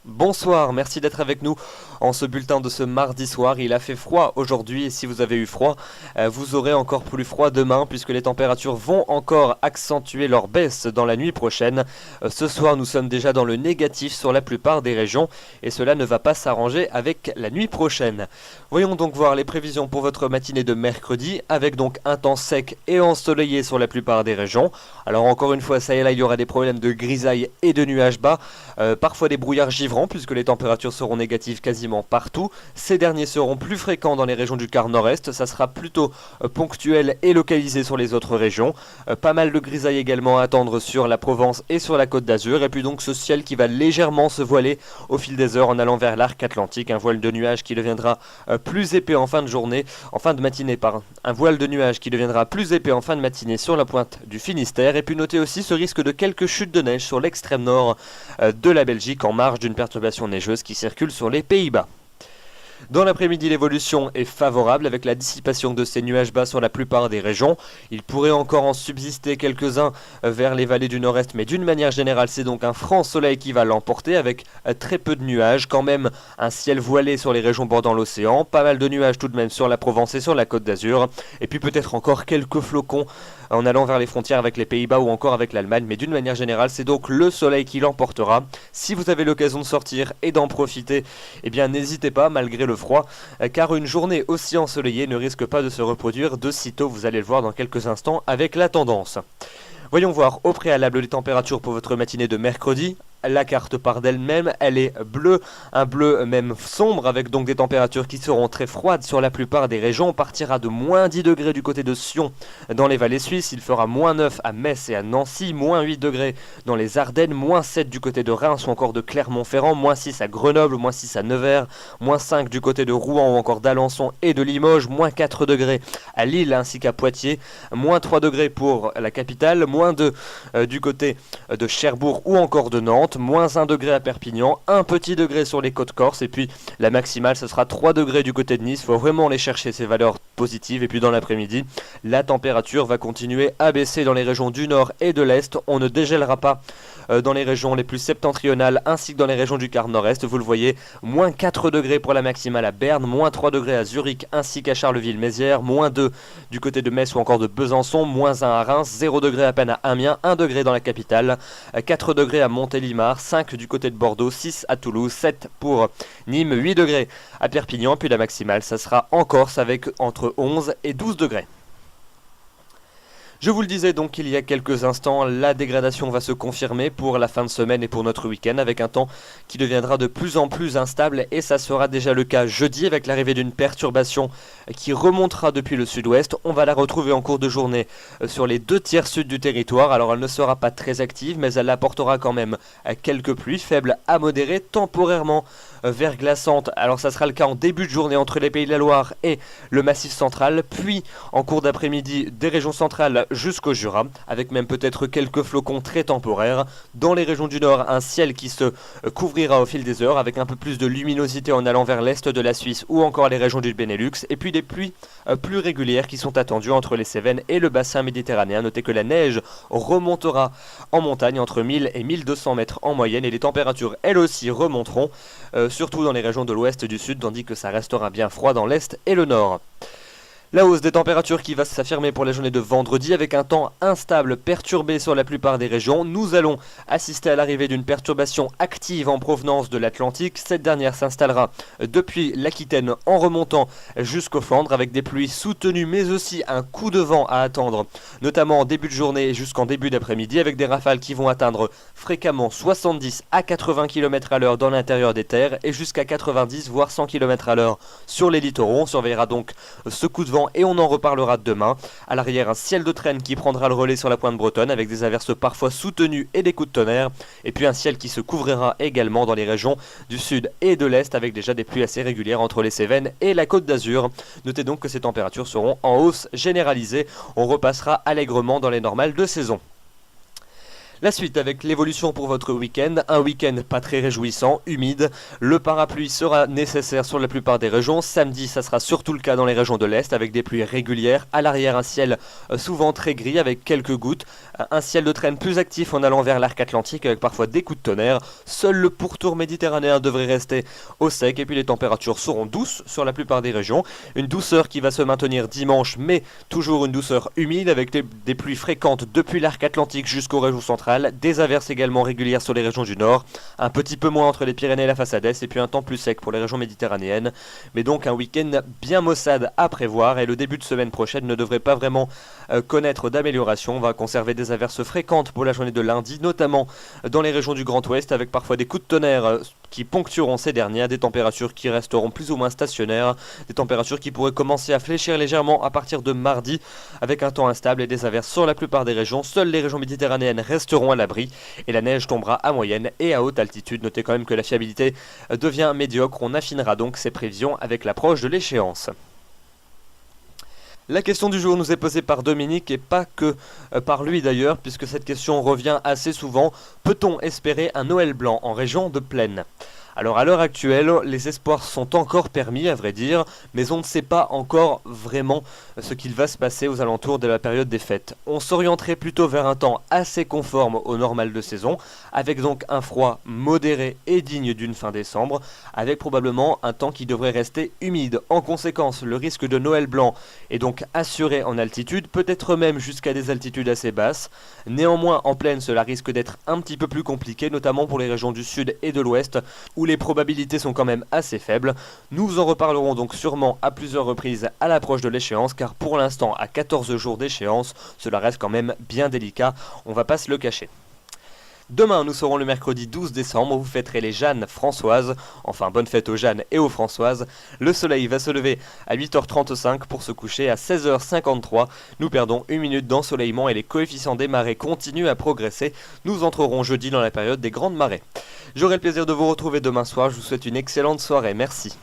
Bonsoir, merci d'être avec nous en ce bulletin de ce mardi soir. Il a fait froid aujourd'hui et si vous avez eu froid, vous aurez encore plus froid demain puisque les températures vont encore accentuer leur baisse dans la nuit prochaine. Ce soir, nous sommes déjà dans le négatif sur la plupart des régions et cela ne va pas s'arranger avec la nuit prochaine. Voyons donc voir les prévisions pour votre matinée de mercredi avec donc un temps sec et ensoleillé sur la plupart des régions. Alors encore une fois, ça et là, il y aura des problèmes de grisaille et de nuages bas, parfois des brouillards givrants puisque les températures seront négatives quasiment partout. Ces derniers seront plus fréquents dans les régions du quart nord-est, ça sera plutôt ponctuel et localisé sur les autres régions. Pas mal de grisailles également à attendre sur la Provence et sur la Côte d'Azur, et puis donc ce ciel qui va légèrement se voiler au fil des heures en allant vers l'arc atlantique, un voile de nuages qui deviendra plus épais en fin de journée, en fin de matinée pardon, un voile de nuages qui deviendra plus épais en fin de matinée sur la pointe du Finistère, et puis notez aussi ce risque de quelques chutes de neige sur l'extrême nord de la Belgique en marge d'une perturbation neigeuse qui circule sur les Pays-Bas. Dans l'après-midi, l'évolution est favorable avec la dissipation de ces nuages bas sur la plupart des régions. Il pourrait encore en subsister quelques-uns vers les vallées du nord-est, mais d'une manière générale, c'est donc un franc soleil qui va l'emporter avec très peu de nuages, quand même un ciel voilé sur les régions bordant l'océan, pas mal de nuages tout de même sur la Provence et sur la Côte d'Azur, et puis peut-être encore quelques flocons en allant vers les frontières avec les Pays-Bas ou encore avec l'Allemagne, mais d'une manière générale, c'est donc le soleil qui l'emportera. Si vous avez l'occasion de sortir et d'en profiter, eh bien n'hésitez pas, malgré le froid, car une journée aussi ensoleillée ne risque pas de se reproduire de sitôt, vous allez le voir dans quelques instants avec la tendance. Voyons voir au préalable les températures pour votre matinée de mercredi. La carte part d'elle-même, elle est bleue, un bleu même sombre avec donc des températures qui seront très froides sur la plupart des régions. On partira de moins 10 degrés du côté de Sion dans les vallées suisses, il fera moins 9 à Metz et à Nancy, moins 8 degrés dans les Ardennes, moins 7 du côté de Reims ou encore de Clermont-Ferrand, moins 6 à Grenoble, moins 6 à Nevers, moins 5 du côté de Rouen ou encore d'Alençon et de Limoges, moins 4 degrés à Lille ainsi qu'à Poitiers, moins 3 degrés pour la capitale, moins 2 du côté de Cherbourg ou encore de Nantes, moins 1 degré à Perpignan, un petit degré sur les côtes corses, et puis la maximale ce sera 3 degrés du côté de Nice. Il faut vraiment aller chercher ces valeurs positives, et puis dans l'après-midi la température va continuer à baisser dans les régions du nord et de l'est. On ne dégèlera pas dans les régions les plus septentrionales ainsi que dans les régions du quart nord-est, vous le voyez, moins 4 degrés pour la maximale à Berne, moins 3 degrés à Zurich ainsi qu'à Charleville-Mézières, moins 2 du côté de Metz ou encore de Besançon, moins 1 à Reims, 0 degré à peine à Amiens, 1 degré dans la capitale, 4 degrés à Montélimar, 5 du côté de Bordeaux, 6 à Toulouse, 7 pour Nîmes, 8 degrés à Perpignan, puis la maximale ça sera en Corse avec entre 11 et 12 degrés. Je vous le disais donc il y a quelques instants, la dégradation va se confirmer pour la fin de semaine et pour notre week-end avec un temps qui deviendra de plus en plus instable, et ça sera déjà le cas jeudi avec l'arrivée d'une perturbation qui remontera depuis le sud-ouest. On va la retrouver en cours de journée sur les 2 tiers sud du territoire. Alors elle ne sera pas très active mais elle apportera quand même quelques pluies faibles à modérées, temporairement verglaçantes. Alors ça sera le cas en début de journée entre les Pays de la Loire et le Massif central, puis en cours d'après-midi des régions centrales jusqu'au Jura, avec même peut-être quelques flocons très temporaires. Dans les régions du nord, un ciel qui se couvrira au fil des heures avec un peu plus de luminosité en allant vers l'est de la Suisse ou encore les régions du Benelux, et puis des pluies plus régulières qui sont attendues entre les Cévennes et le bassin méditerranéen. Notez que la neige remontera en montagne entre 1000 et 1200 mètres en moyenne, et les températures elles aussi remonteront, surtout dans les régions de l'ouest et du sud, tandis que ça restera bien froid dans l'est et le nord. La hausse des températures qui va s'affirmer pour la journée de vendredi avec un temps instable, perturbé sur la plupart des régions. Nous allons assister à l'arrivée d'une perturbation active en provenance de l'Atlantique. Cette dernière s'installera depuis l'Aquitaine en remontant jusqu'aux Flandres avec des pluies soutenues mais aussi un coup de vent à attendre, notamment en début de journée et jusqu'en début d'après-midi, avec des rafales qui vont atteindre fréquemment 70 à 80 km à l'heure dans l'intérieur des terres et jusqu'à 90 voire 100 km à l'heure sur les littoraux. On surveillera donc ce coup de vent et on en reparlera demain. À l'arrière, un ciel de traîne qui prendra le relais sur la pointe bretonne avec des averses parfois soutenues et des coups de tonnerre, et puis un ciel qui se couvrira également dans les régions du sud et de l'est avec déjà des pluies assez régulières entre les Cévennes et la Côte d'Azur. Notez donc que ces températures seront en hausse généralisée. On repassera allègrement dans les normales de saison. La suite avec l'évolution pour votre week-end, un week-end pas très réjouissant, humide, le parapluie sera nécessaire sur la plupart des régions, samedi ça sera surtout le cas dans les régions de l'Est avec des pluies régulières, à l'arrière un ciel souvent très gris avec quelques gouttes, un ciel de traîne plus actif en allant vers l'arc atlantique avec parfois des coups de tonnerre, seul le pourtour méditerranéen devrait rester au sec et puis les températures seront douces sur la plupart des régions, une douceur qui va se maintenir dimanche mais toujours une douceur humide avec des pluies fréquentes depuis l'arc atlantique jusqu'aux régions centrales, des averses également régulières sur les régions du nord, un petit peu moins entre les Pyrénées et la façade est, et puis un temps plus sec pour les régions méditerranéennes, mais donc un week-end bien maussade à prévoir, et le début de semaine prochaine ne devrait pas vraiment connaître d'amélioration. On va conserver des averses fréquentes pour la journée de lundi, notamment dans les régions du Grand Ouest, avec parfois des coups de tonnerre qui ponctueront ces dernières, des températures qui resteront plus ou moins stationnaires, des températures qui pourraient commencer à fléchir légèrement à partir de mardi, avec un temps instable et des averses sur la plupart des régions. Seules les régions méditerranéennes resteront à l'abri et la neige tombera à moyenne et à haute altitude. Notez quand même que la fiabilité devient médiocre. On affinera donc ces prévisions avec l'approche de l'échéance. La question du jour nous est posée par Dominique et pas que par lui d'ailleurs, puisque cette question revient assez souvent. Peut-on espérer un Noël blanc en région de plaine ? Alors à l'heure actuelle, les espoirs sont encore permis à vrai dire, mais on ne sait pas encore vraiment ce qu'il va se passer aux alentours de la période des fêtes. On s'orienterait plutôt vers un temps assez conforme au normal de saison, avec donc un froid modéré et digne d'une fin décembre, avec probablement un temps qui devrait rester humide. En conséquence, le risque de Noël blanc est donc assuré en altitude, peut-être même jusqu'à des altitudes assez basses. Néanmoins, en plaine, cela risque d'être un petit peu plus compliqué, notamment pour les régions du sud et de l'ouest, où les probabilités sont quand même assez faibles. Nous en reparlerons donc sûrement à plusieurs reprises à l'approche de l'échéance, car pour l'instant, à 14 jours d'échéance, cela reste quand même bien délicat, on va pas se le cacher. Demain, nous serons le mercredi 12 décembre, vous fêterez les Jeannes Françoises, enfin bonne fête aux Jeannes et aux Françoises. Le soleil va se lever à 8h35 pour se coucher à 16h53. Nous perdons une minute d'ensoleillement et les coefficients des marées continuent à progresser. Nous entrerons jeudi dans la période des grandes marées. J'aurai le plaisir de vous retrouver demain soir, je vous souhaite une excellente soirée, merci.